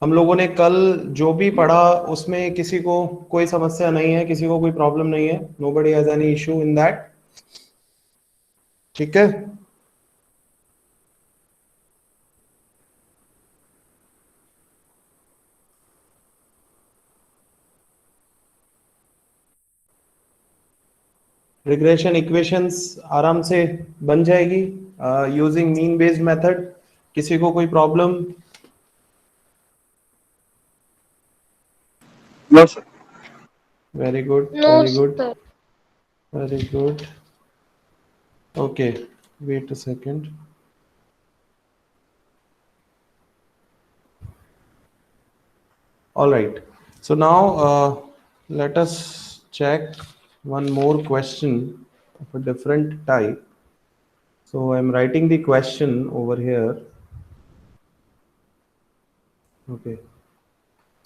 हम लोगों ने कल जो भी पढ़ा उसमें किसी को कोई समस्या नहीं है, किसी को कोई प्रॉब्लम नहीं है। Nobody has any issue in that. ठीक है। रिग्रेशन इक्वेशंस आराम से बन जाएगी यूजिंग मीन बेस्ड मेथड। किसी को कोई problem? No sir. Very good, No, very good, sir. Very good. Okay, wait a second. All right. So now let us check one more question of a different type. So I'm writing the question over here. Okay.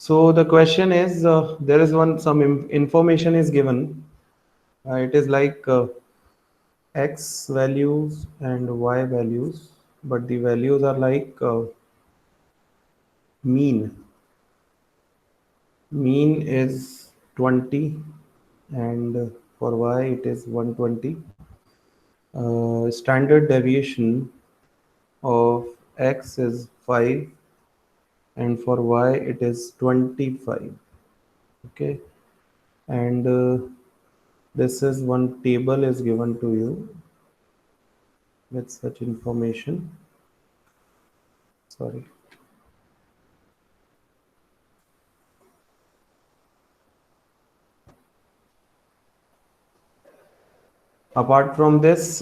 So the question is there is some information is given. It is like x values and y values, but the values are like mean. Mean is 20 and for y it is 120. Standard deviation of x is 5 and for y it is 25. Okay, and this is one table is given to you with such information. Sorry. Apart from this,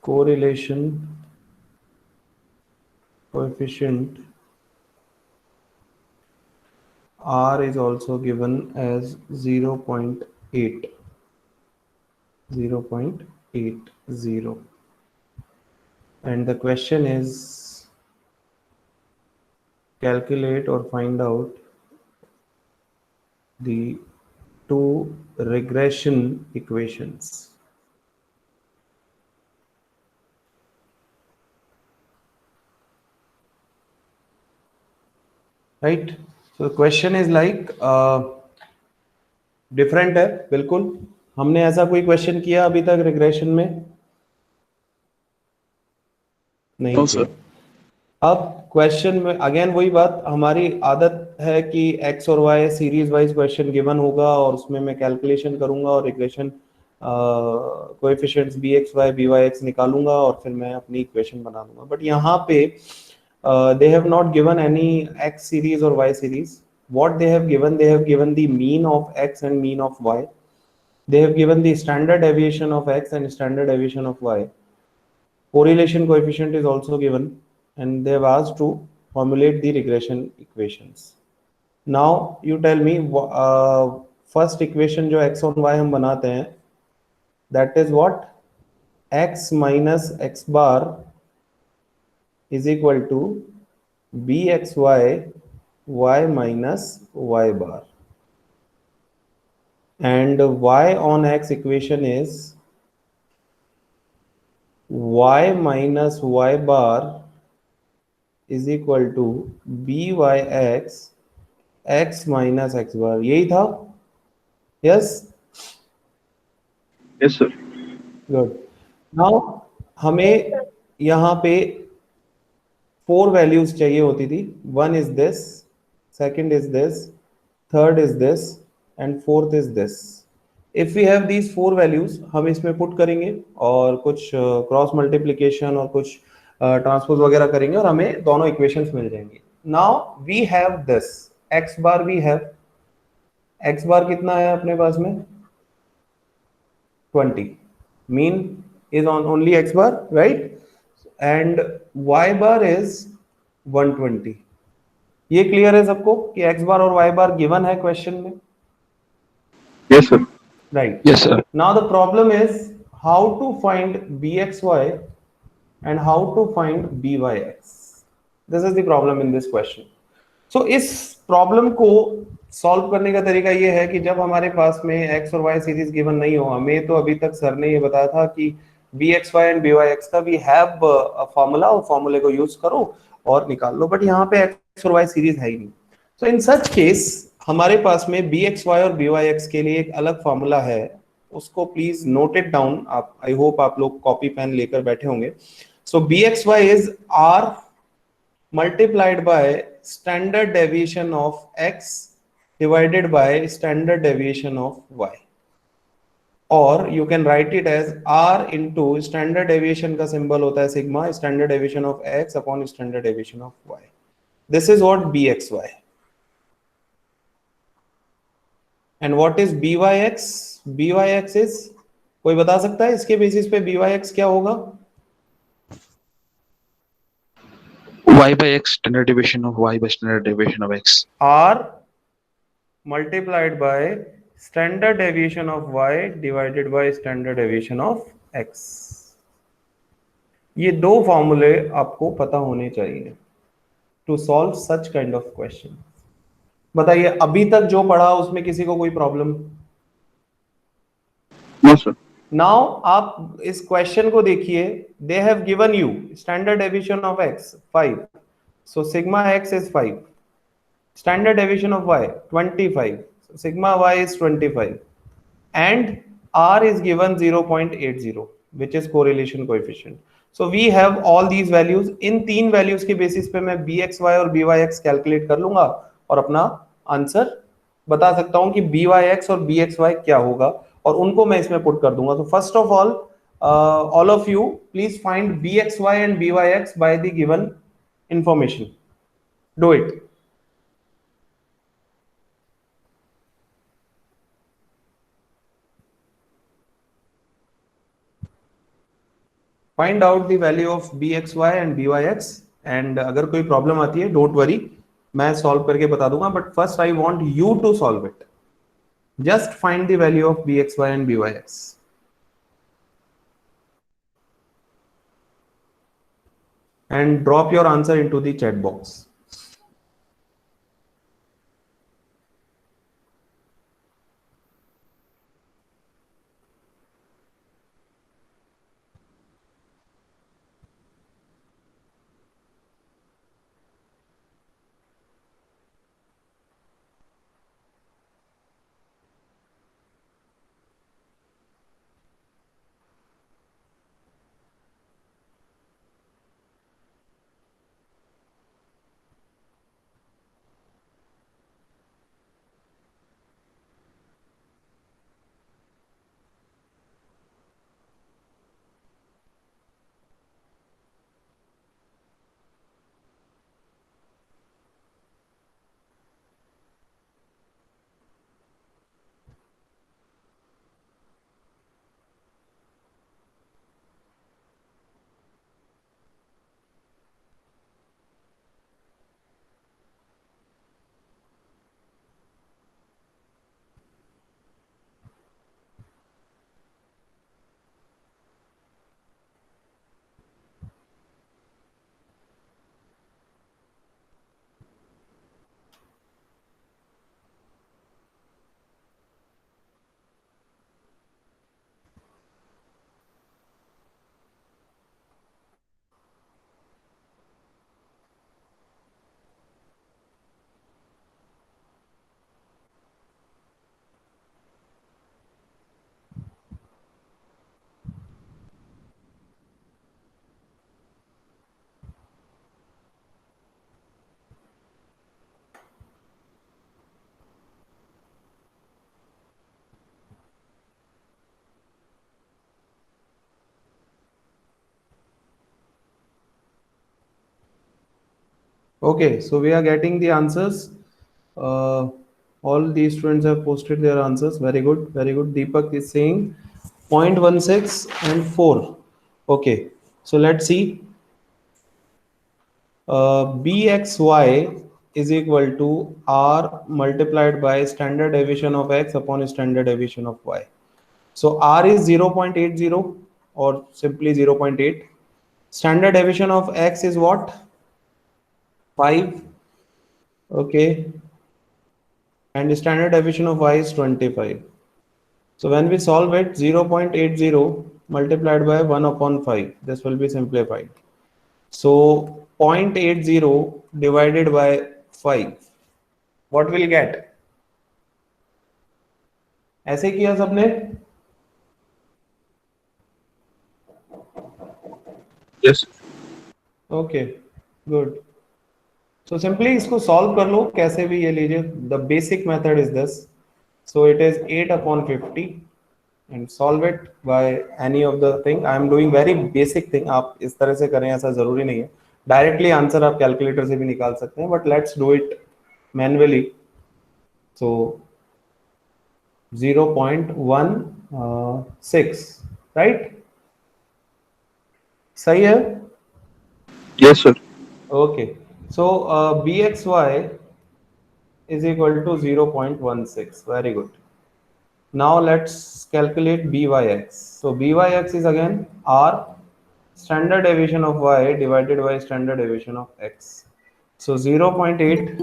correlation coefficient R is also given as 0.8. 0.80. And the question is calculate or find out the two regression equations. Right? So the question is like different है बिल्कुल। हमने ऐसा कोई question किया अभी तक regression में? नहीं नो किया। सर। अब क्वेश्चन में अगेन वही बात, हमारी आदत है कि एक्स और Y series wise question given होगा और उसमें मैं कैलकुलेशन करूंगा और regression coefficients b x y b y x निकालूंगा और फिर मैं अपनी इक्वेशन बना दूंगा। बट यहाँ पे they have not given any X series और Y series. what they have given the mean of x and mean of y. They have given the standard deviation of x and standard deviation of y. Correlation coefficient is also given and they have asked to formulate the regression equations. Now you tell me first equation जो x on y हम बनाते हैं that is what? X minus x bar is equal to bxy y minus y bar, and y on x equation is y minus y bar is equal to byx x minus x bar. यही था? Yes, yes sir. Good. Now हमें यहाँ पे 4 values चाहिए होती थी। One is this, second is this, third is this and fourth is this. If we have these 4 values हम इसमें पुट करेंगे और कुछ क्रॉस मल्टीप्लीकेशन और कुछ ट्रांसपोज वगैरह करेंगे और हमें दोनों इक्वेशंस मिल जाएंगे। Now we have this X bar, we have X bar कितना है अपने पास में? 20. Mean is on only x bar, right? And y bar is 120. ये क्लियर है सबको कि x bar और y bar गिवन है क्वेश्चन में? Yes sir. Right. Yes sir. Now the problem is how to find bxy and how to find byx. This is the problem in this question. So इस problem को solve करने का तरीका ये है कि जब हमारे पास में एक्स और वाई सीरीज गिवन नहीं हो, हमें तो अभी तक सर ने ये बताया था कि bxy एंड byx का वी हैव अ फॉर्मूला, और फॉर्मूले को यूज करो और निकाल लो, बट यहाँ पे x और y सीरीज है ही नहीं। सो इन सच केस हमारे पास में bxy और byx के लिए एक अलग फॉर्मूला है, उसको प्लीज नोट इट डाउन। आप, आई होप आप लोग कॉपी पेन लेकर बैठे होंगे। सो bxy is r multiplied by standard deviation of x divided by standard deviation of y, और you can write it as r into standard deviation का symbol होता है sigma, standard deviation of x upon standard deviation of y। This is what bxy and what is byx। byx is, कोई बता सकता है इसके basis पे byx क्या होगा? Y by X standard deviation of Y by standard deviation of X. r multiplied by standard deviation of y divided by standard deviation of x। ये दो फॉर्मूले आपको पता होने चाहिए to solve such kind of question. बताइए अभी तक जो पढ़ा उसमें किसी को कोई प्रॉब्लम? No, sir. नाउ आप इस क्वेश्चन को देखिए, they have given you standard deviation of x 5, so sigma x is 5, standard deviation of y 25, so sigma y is 25, and r is given 0.80, which is correlation coefficient. So we have all these values। इन तीन values के basis पे मैं bxy और byx calculate कर लूंगा और अपना answer बता सकता हूं कि byx और bxy क्या होगा, और उनको मैं इसमें पुट कर दूंगा। तो first of all of you please find bxy and byx by the given information. Do it. Find out the value of bxy and byx, and अगर कोई प्रॉब्लम आती है डोंट वरी, मैं सॉल्व करके बता दूंगा, but first I want you to solve it. Just find the value of bxy and byx and drop your answer into the chat box। Okay, so we are getting the answers. All these students have posted their answers. Very good, very good. Deepak is saying 0.16 and 4. Okay, so let's see. bxy is equal to r multiplied by standard deviation of x upon standard deviation of y. So r is 0.80 or simply 0.8. Standard deviation of x is what? 5. Okay, and standard deviation of y is 25. So when we solve it, 0.80 multiplied by 1 upon 5. This will be simplified. So 0.80 divided by 5. What will get? ऐसे किया सबने? Yes. Okay good. So simply इसको solve कर लो कैसे भी, ये लीजिए. The basic method is this. So it is 8 upon 50 and solve it by any of the thing. I am doing very basic thing. आप इस तरह से करें ऐसा जरूरी नहीं है. डायरेक्टली आंसर आप कैलकुलेटर से भी निकाल सकते हैं, but let's do it manually. So 0.16, right? सही है? Yes, sir. Okay, so bxy is equal to 0.16. Very good. Now let's calculate byx. So byx is again r standard deviation of y divided by standard deviation of x. So 0.8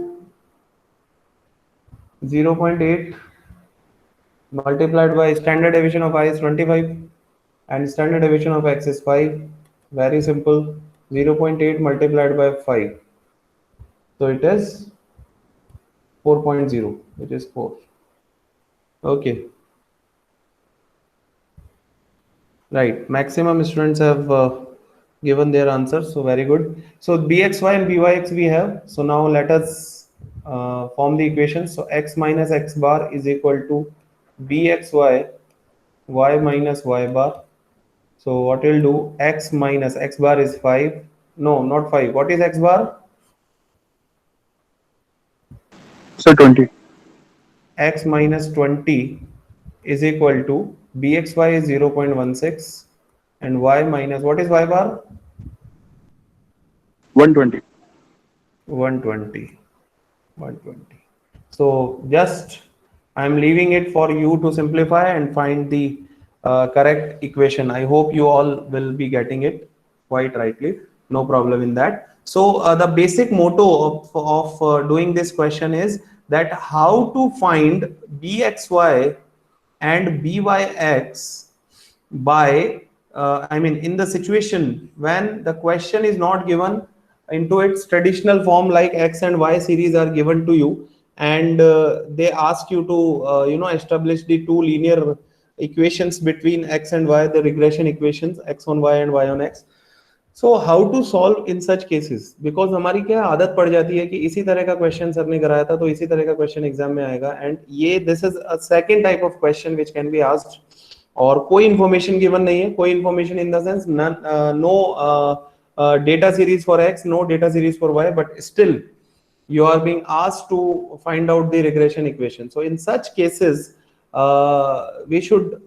multiplied by standard deviation of y is 25 and standard deviation of x is 5. Very simple. 0.8 multiplied by 5. So it is 4.0, which is 4. Okay. Right. Maximum students have given their answers. So very good. So bxy and byx we have. So now let us form the equation. So x minus x bar is equal to bxy y minus y bar. So what we'll do, x minus x bar is 5. No, not 5. What is x bar? Sir, 20. X minus 20 is equal to bxy is 0.16 and y minus, what is y bar? 120. 120. So just I'm leaving it for you to simplify and find the correct equation. I hope you all will be getting it quite rightly. No problem in that. So the basic motto of doing this question is that how to find bxy and byx by I mean in the situation when the question is not given into its traditional form, like x and y series are given to you, and they ask you to establish the two linear equations between x and y, the regression equations x on y and y on x. So how to solve in such cases, because हमारी क्या आदत पड़ जाती है कि इसी तरह का क्वेश्चन सर ने कराया था तो इसी तरह का क्वेश्चन एग्जाम में आएगा, एंड ये this is a second type of question which can be asked, और कोई इंफॉर्मेशन गिवन नहीं है, कोई information in the sense no data series for x, no data series for y, but still you are being asked to find out the regression equation. So in such cases we should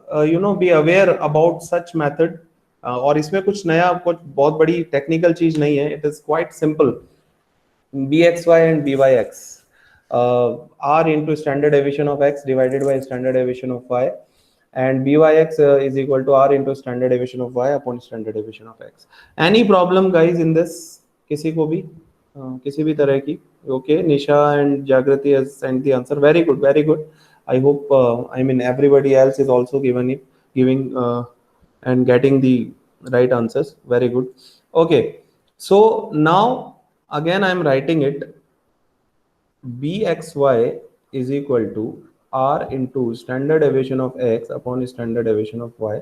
be aware about such method. और इसमें कुछ नया, कुछ बहुत बड़ी technical चीज नहीं है. It is quite simple. bxy and byx are into standard deviation of x divided by standard deviation of y, and byx is equal to r into standard deviation of y upon standard deviation of x. Any problem guys in this? किसी को भी किसी भी तरह की? Okay, Nisha and Jagrati has sent the answer. Very good, very good. I hope I mean everybody else is also giving and getting the right answers. Very good. Okay, so now again I am writing it. bxy is equal to r into standard deviation of x upon standard deviation of y,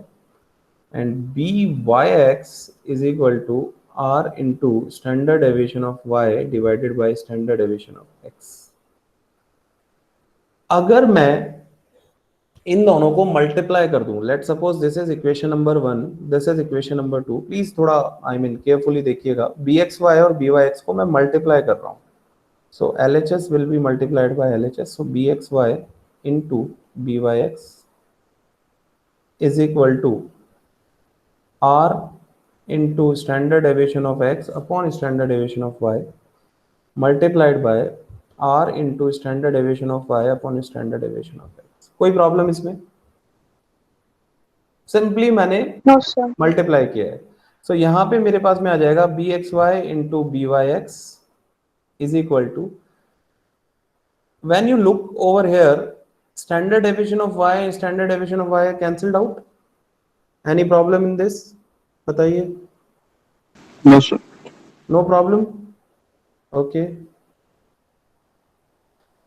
and byx is equal to r into standard deviation of y divided by standard deviation of x. अगर मैं इन दोनों को multiply कर दूं, let suppose this is equation number 1, this is equation number 2, please थोड़ा I mean carefully देखिएगा. bxy और byx को मैं मल्टीप्लाई कर रहा हूं. So LHS will be multiplied by LHS. So bxy into byx is equal to r into standard deviation of x upon standard deviation of y multiplied by r into standard deviation of y upon standard deviation of x. कोई problem इसमें? Simply मैंने multiply किया है. सो यहाँ पे मेरे पास में आ जाएगा bxy into byx is equal to, when you look over here, standard deviation of y and standard deviation of y are cancelled out. Any problem in this, बताइए। No, sir. No problem, okay.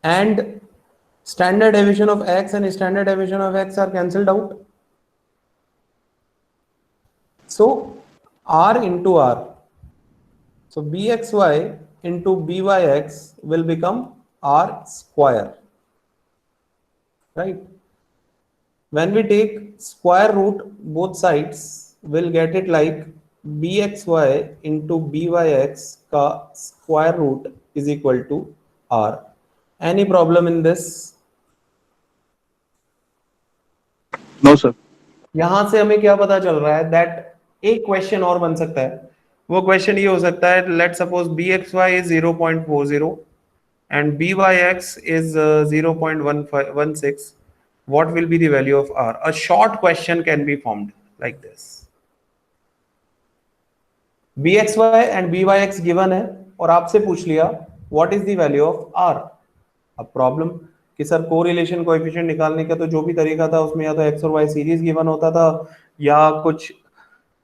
And standard deviation of x and standard deviation of x are cancelled out, so r into r, so bxy into byx will become r square, right? When we take square root both sides, we'll get it like bxy into byx ka square root is equal to r. Any problem in this? No, sir. यहां से हमें क्या पता चल रहा है that एक question और बन सकता है। वो क्वेश्चन ये हो सकता है, let suppose b x y is 0.40 and byx is 0.116. What will be the value of r? A short question can be formed like this. bxy and byx given है और आपसे पूछ लिया what is the value of r. अब problem कि sir correlation coefficient निकालने का तो जो भी तरीका था उसमें या तो एक्स और वाई सीरीज गिवन होता था या कुछ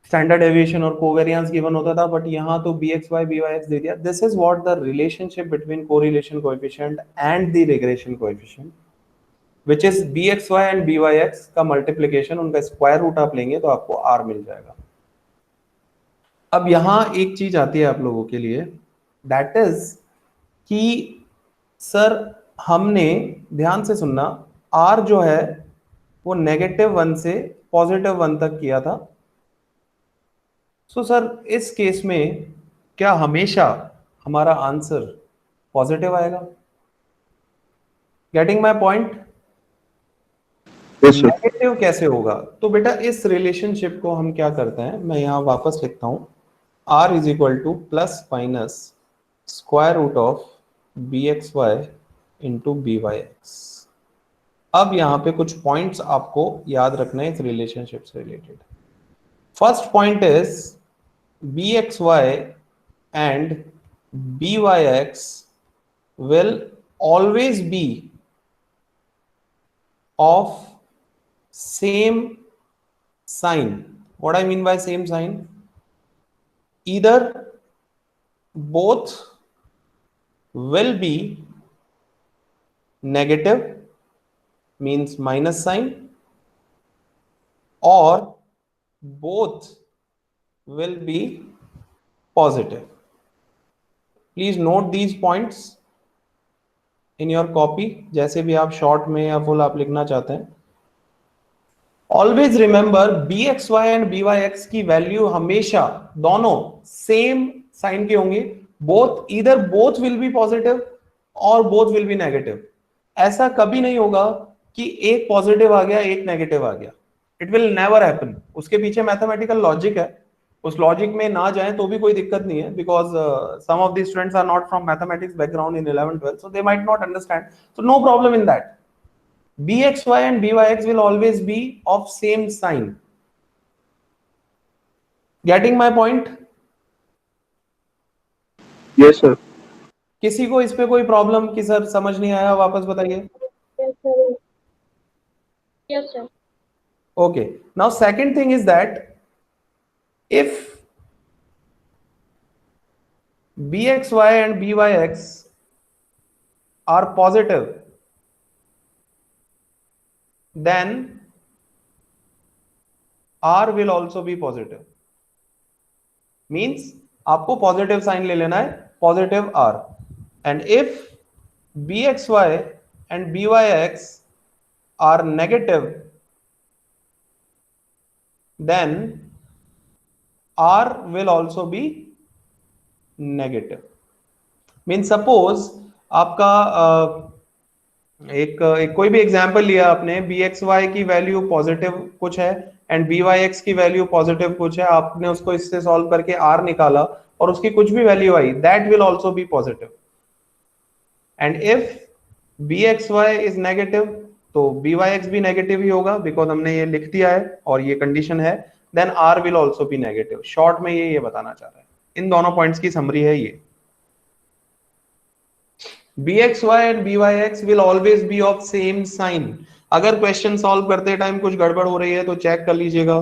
स्टैंडर्ड डेविएशन और कोवेरिएंस गिवन होता था, बट यहाँ तो bxy byx दे दिया। This is what the relationship between correlation coefficient and the regression coefficient, which is bxy and byx का मल्टीप्लिकेशन, उनका स्क्वायर रूट आप लेंगे तो आपको r मिल जाएगा। अब यहाँ एक चीज आती है आप लोगों के लिए, दैट इज कि सर हमने ध्यान से सुनना, r जो है वो -1 से +1 तक किया था। सो सर इस केस में क्या हमेशा हमारा आंसर पॉजिटिव आएगा? Getting my point? Yes, sir. Negative कैसे होगा? तो बेटा इस रिलेशनशिप को हम क्या करते हैं, मैं यहां वापस लिखता हूं, r is equal to plus minus square root of bxy into byx। अब यहाँ पे कुछ पॉइंट्स आपको याद रखना है इस रिलेशनशिप से related. First point is bxy and byx will always be of same sign. What I mean by same sign? Either both will be negative, means minus sign, or both will be positive. Please note these points in your copy, जैसे भी आप short में या full आप लिखना चाहते हैं। Always remember bxy and byx की वैल्यू हमेशा दोनों सेम साइन के होंगे, both either both will be positive और बोथ विल बी नेगेटिव। ऐसा कभी नहीं होगा कि एक पॉजिटिव आ गया एक नेगेटिव आ गया, इट विल नेवर हैपन। उसके पीछे मैथमेटिकल लॉजिक है, उस लॉजिक में ना जाए तो भी कोई दिक्कत नहीं है, because some of the students are not from mathematics background in 11th 12th, so they might not understand, so no problem in that. bxy and byx will always be of same sign. Getting my point? Yes, sir. किसी को इस पे कोई problem कि sir समझ नहीं आया, वापस बताइए। Yes, sir. Okay, now second thing is that if bxy and byx are positive, then r will also be positive. Means आपको पॉजिटिव साइन ले लेना है, positive r, and if bxy and byx are negative, then r will also be negative. Means suppose आपका एक कोई भी example लिया आपने, bxy की वैल्यू पॉजिटिव कुछ है एंड byx की वैल्यू पॉजिटिव कुछ है, आपने उसको इससे सॉल्व करके r निकाला और उसकी कुछ भी value I, that will also B positive. And if bxy is negative तो byx भी नेगेटिव ही होगा, बिकॉज हमने ये लिख दिया है और ये कंडीशन है, then r will also be negative. Short में ये बताना चाह रहा है, इन दोनों पॉइंट्स की समरी है ये। bxy and byx will always be of same sign. अगर क्वेश्चन सॉल्व करते टाइम कुछ गड़बड़ हो रही है तो चेक कर लीजिएगा,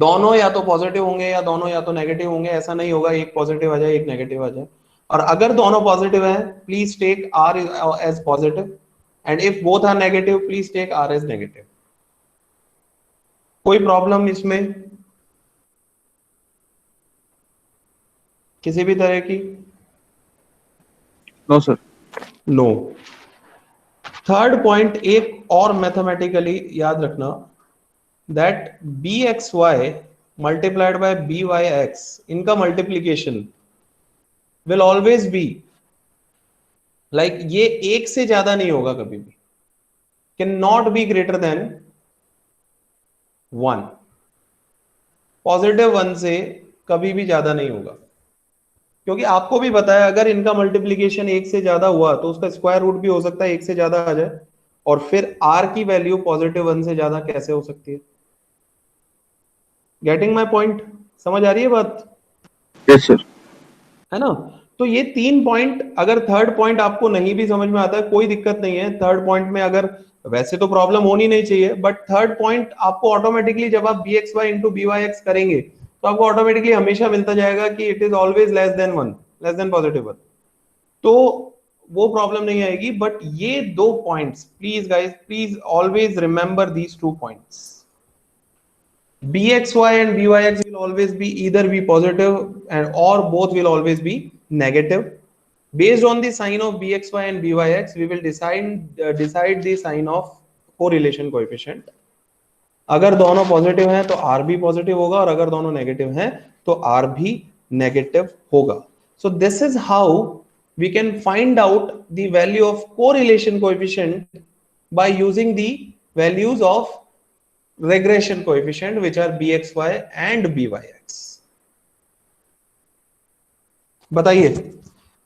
दोनों या तो पॉजिटिव होंगे या दोनों या तो नेगेटिव होंगे, ऐसा नहीं होगा एक पॉजिटिव आ जाए एक नेगेटिव आ जाए। और अगर दोनों पॉजिटिव है please take r as positive, and if both are negative please take r as negative. कोई प्रॉब्लम इसमें किसी भी तरह की? No, sir. No. Third point एक और मैथमेटिकली याद रखना, that b x y multiplied by b y x, इनका multiplication will always be like ये एक से ज्यादा नहीं होगा कभी भी, can not be greater than 1। Positive 1 से कभी भी ज्यादा नहीं होगा, क्योंकि आपको भी पता है अगर इनका मल्टीप्लीकेशन एक से ज्यादा हुआ तो उसका स्क्वायर रूट भी हो सकता है एक से ज्यादा आ जाए, और फिर आर की वैल्यू पॉजिटिव 1 से ज्यादा कैसे हो सकती है? Getting my point? समझ आ रही है बात? Yes, sir. है ना? तो ये 3 पॉइंट, अगर थर्ड पॉइंट आपको नहीं भी समझ में आता है कोई दिक्कत नहीं है। थर्ड पॉइंट में अगर, वैसे तो प्रॉब्लम होनी नहीं चाहिए, बट थर्ड पॉइंट आपको ऑटोमेटिकली जब आप b x y into b y x करेंगे तो आपको ऑटोमेटिकली हमेशा मिलता जाएगा कि it is always less than 1, less than positive 1। तो वो प्रॉब्लम नहीं आएगी। बट ये दो points please guys, please always remember these 2 points. bxy and byx will always be either be positive and or both will always be negative. Based on the sign of bxy and byx we will decide the sign of correlation coefficient. अगर दोनों positive हैं तो r भी positive होगा, और अगर दोनों negative हैं तो r भी नेगेटिव होगा। So this is how we can find out the value of correlation coefficient by using the values of regression coefficient which are bxy and byx। बताइए,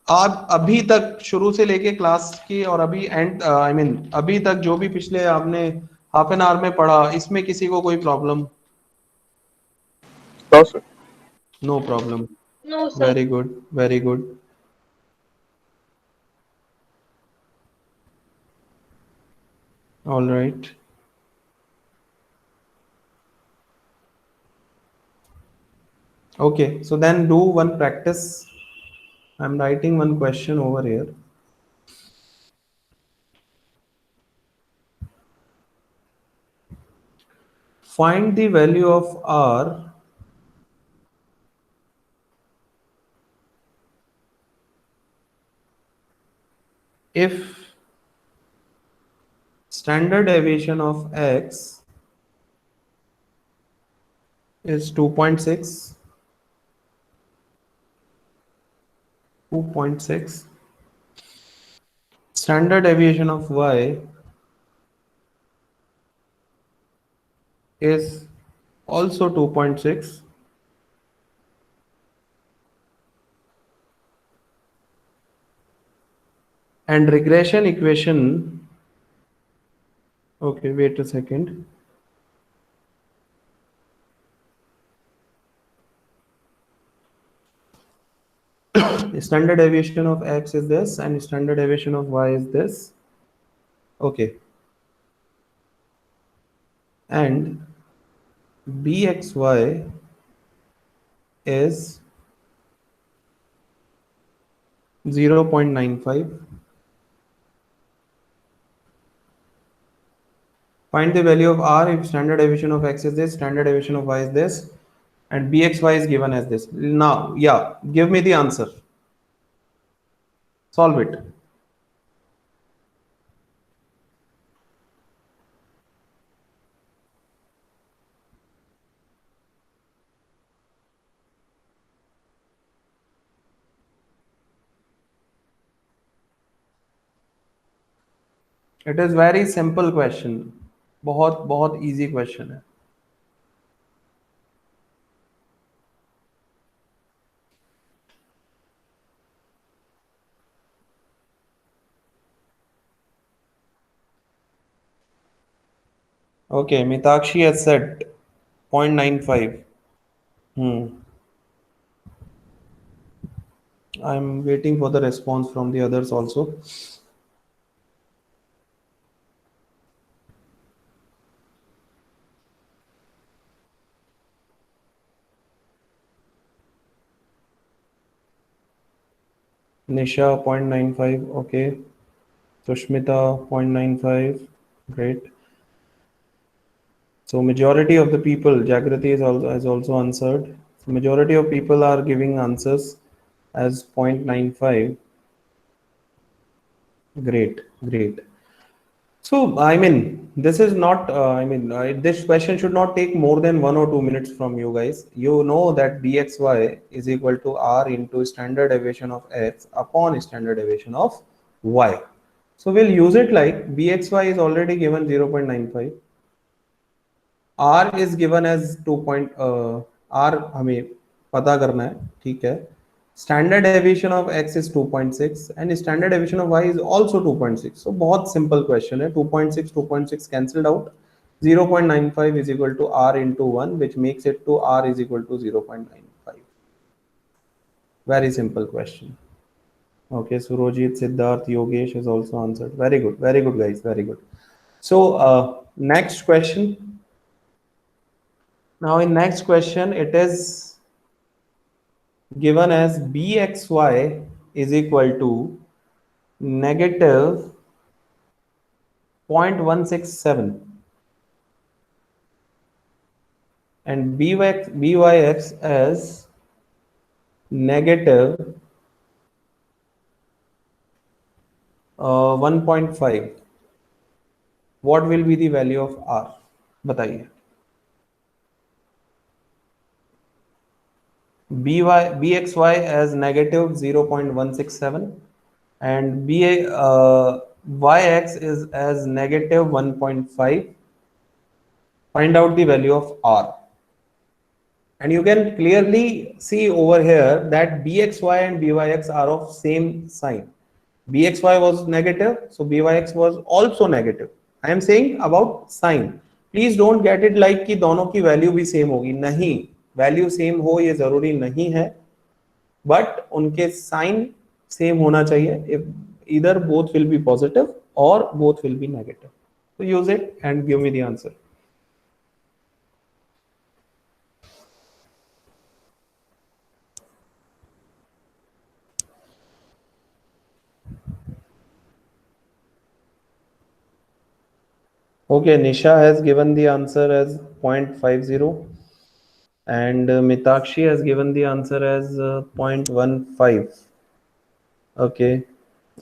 आप अभी तक शुरू से लेके क्लास की और अभी एंड आई मीन अभी तक जो भी पिछले आपने हाफ एन आवर में पढ़ा, इसमें किसी को कोई problem? No, sir. No problem. No, sir. Very good, very good. All right, okay, so then do one practice. I'm writing one question over here. Find the value of r if standard deviation of x is 2.6, 2.6, standard deviation of y is also 2.6, and regression equation, okay, wait a second, standard deviation of x is this and standard deviation of y is this, okay, and bxy is 0.95. Find the value of r if standard deviation of x is this, standard deviation of y is this, and bxy is given as this. Now, yeah, give me the answer. Solve it. It is very simple question. बहुत बहुत easy question है। Okay, Mitakshi has said 0.95. I'm waiting for the response from the others also. Nisha 0.95. Okay. Sushmita 0.95. Great. So majority of the people, Jagrati has also answered. So majority of people are giving answers as 0.95. Great, great. So I mean, this is not. This question should not take more than 1 or 2 minutes from you guys. You know that bxy is equal to r into standard deviation of x upon standard deviation of y. So we'll use it like bxy is already given 0.95. R is given as 2 point R हमें पता करना है, ठीक है. Standard deviation of x is 2.6 and standard deviation of y is also 2.6. So बहुत simple question है. 2.6 cancelled out. 0.95 is equal to R into 1, which makes it to R is equal to 0.95. Very simple question. Okay, Surojit, Siddharth, Yogesh has also answered. Very good guys, very good. So next question. Now in next question, it is given as bxy is equal to negative 0.167 and byx as negative 1.5. What will be the value of r? बताइए. bxy as negative 0.167 and yx is as negative 1.5. Find out the value of r. And you can clearly see over here that bxy and byx are of same sign. bxy was negative, so byx was also negative. I am saying about sign. Please don't get it like कि दोनों की value भी same होगी. नहीं, value same हो ये जरूरी नहीं है, बट उनके साइन सेम होना चाहिए. If either both will be positive or both will be negative. So use it and give me the answer. Okay, Nisha has given the answer as 0.50 and Mitakshi has given the answer as 0.15. Okay,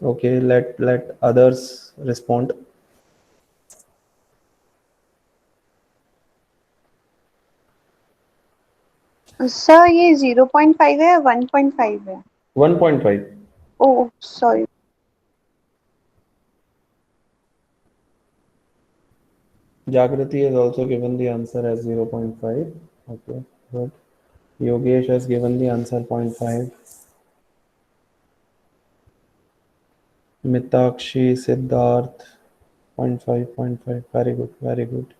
okay, let others respond. Sir ये 0.5 है या 1.5 है? 1.5. Oh sorry. Jagrati has also given the answer as 0.5. Okay, good. Yogesh has given the answer 0.5. Mitakshi, Siddharth, 0.5, 0.5. Very good, very good.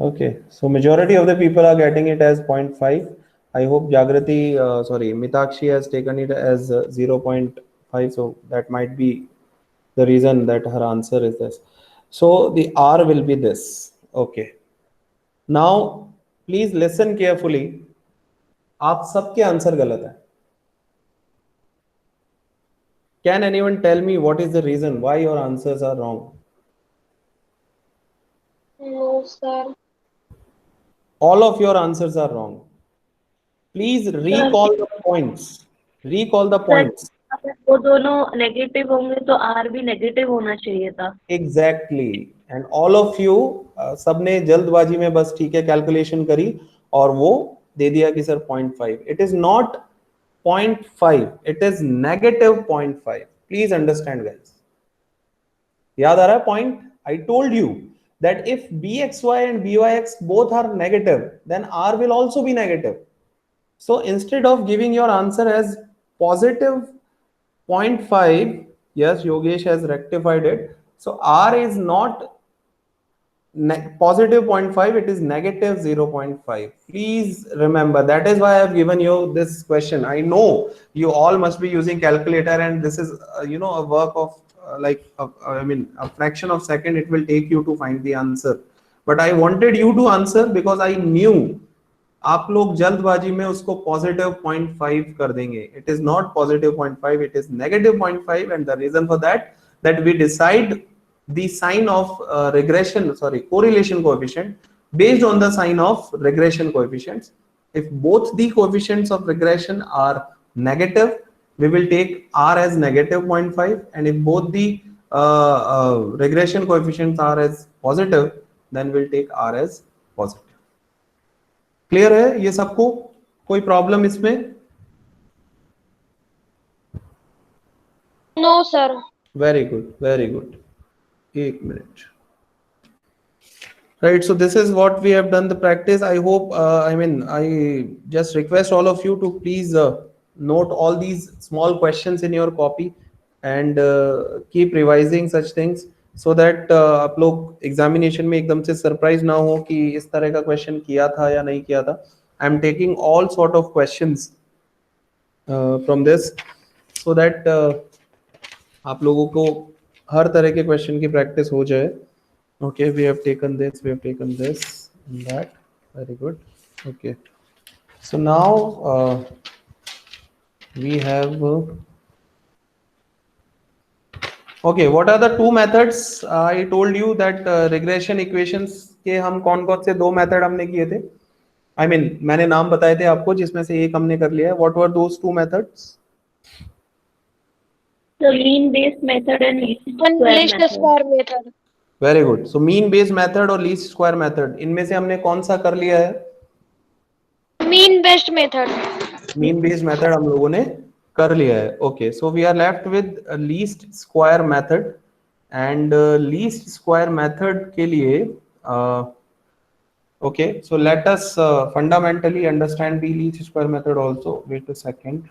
Okay, so majority of the people are getting it as 0.5. I hope Mitakshi has taken it as 0.5. So that might be the reason that her answer is this. So the R will be this. Okay. Now, please listen carefully. आप सबके answer गलत है. Can anyone tell me what is the reason why your answers are wrong? No, sir. All of your answers are wrong. Please recall the points. Recall the points. अगर वो दोनों negative होंगे तो are भी negative होना चाहिए था. Exactly. And all of you सबने जल्दबाजी में बस ठीक है कैलकुलेशन करी और वो दे दिया कि sir 0.5. It is not 0.5. It is negative 0.5. Please understand guys. याद आ रहा है point? I told you that if bxy and byx both are negative, then r will also be negative. So instead of giving your answer as positive 0.5, yes, Yogesh has rectified it. So r is not positive 0.5, it is negative 0.5. Please remember, that is why I have given you this question. I know you all must be using calculator and this is a work of a fraction of second it will take you to find the answer. But I wanted you to answer because I knew आप लोग जल्दबाजी में उसको +0.5 कर देंगे. It is not +0.5, it is -0.5, and the reason for that we decide the sign of correlation coefficient based on the sign of regression coefficients. If both the coefficients of regression are negative, we will take R as -0.5, and if both the regression coefficients are as positive, then we'll take R as positive. Clear है ये सबको? कोई problem इसमें? No, sir. Very good, very good. एक minute. Right, so this is what we have done the practice. I hope, I just request all of you to please note all these small questions in your copy and keep revising such things so that आप लोग examination में एकदम से surprise ना हो कि इस तरह का question किया था या नहीं किया था. I am taking all sort of questions from this so that आप लोगों को हर तरह के क्वेश्चन की प्रैक्टिस हो जाए. Okay, we have taken this, and that. Very good. Okay, so now we have okay, what are the two methods? I told you that regression equations के हम कौन-कौन से दो मेथड हमने किए थे. मैंने नाम बताए थे आपको जिसमें से एक हमने कर लिया है. What were those two methods? The mean based method and least square method. Very good. So mean based method और least square method, इनमें से हमने कौन सा कर लिया है? Mean based method. Mean based method हम लोगों ने कर लिया है. Okay, so we are left with least square method, and least square method के लिए okay, so let us fundamentally understand the least square method also. Wait a second.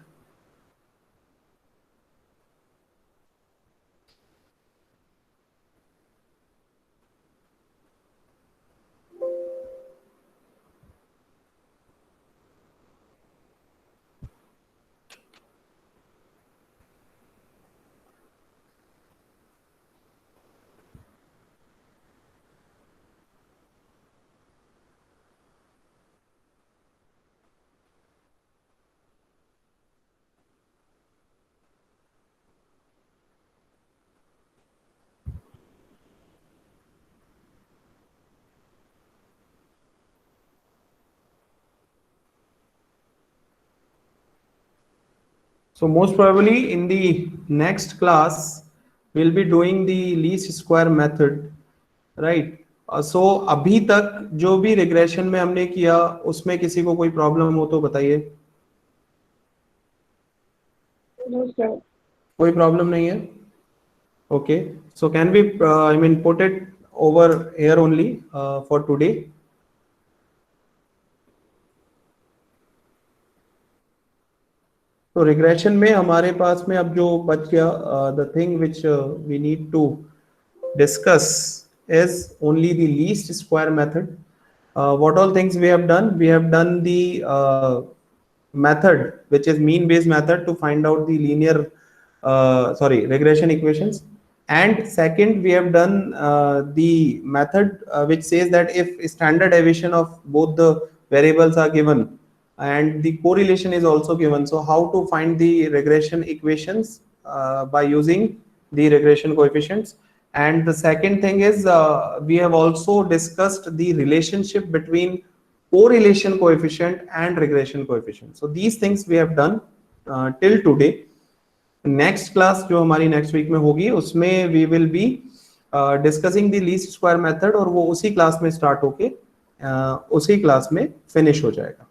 So most probably in the next class we'll be doing the least square method, right? So अभी तक जो भी regression में हमने किया उसमें किसी को कोई problem हो तो बताइए. No, sir. कोई problem नहीं है? Okay, so can we put it over here only for today? तो रिग्रेशन में हमारे पास में अब जो बच गया, the thing which we need to discuss is only the least square method. What all things we have done? We have done the method which is mean based method to find out the linear regression equations, and second we have done the method which says that if standard deviation of both the variables are given and the correlation is also given, so how to find the regression equations by using the regression coefficients. And the second thing is we have also discussed the relationship between correlation coefficient and regression coefficient. So these things we have done till today. Next class जो हमारी next week में होगी उसमें we will be discussing the least square method, और वो उसी class में start होके उसी क्लास में finish हो जाएगा.